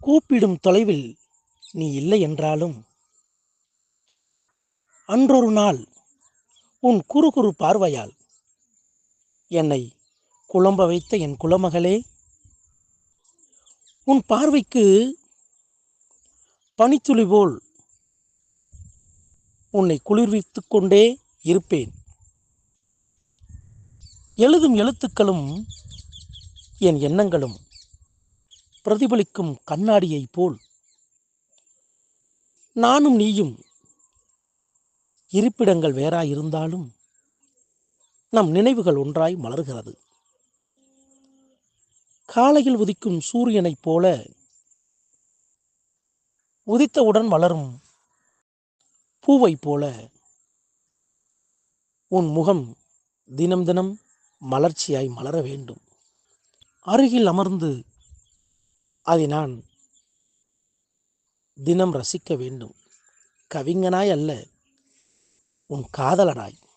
கூப்பிடும் தொலைவில் நீ இல்லை என்றாலும், அன்றொரு நாள் உன் குறுகுறு பார்வையால் என்னை குழம்ப வைத்த என் குலமகளே, உன் பார்வைக்கு பனித்துளி போல் உன்னை குளிர்வித்துக் கொண்டே இருப்பேன். எழுதும் எழுத்துக்களும் என் எண்ணங்களும் பிரதிபலிக்கும் கண்ணாடியைப் போல் நானும் நீயும் இருப்பிடங்கள் வேறாயிருந்தாலும் நம் நினைவுகள் ஒன்றாய் மலர்கிறது. காலையில் உதிக்கும் சூரியனைப் போல உதித்தவுடன் மலரும் பூவைப் போல உன் முகம் தினம் தினம் மலர்ச்சியாய் மலர வேண்டும். அருகில் அமர்ந்து அதை நான் தினம் ரசிக்க வேண்டும். கவிஞனாய் அல்ல, உன் காதலனாய்.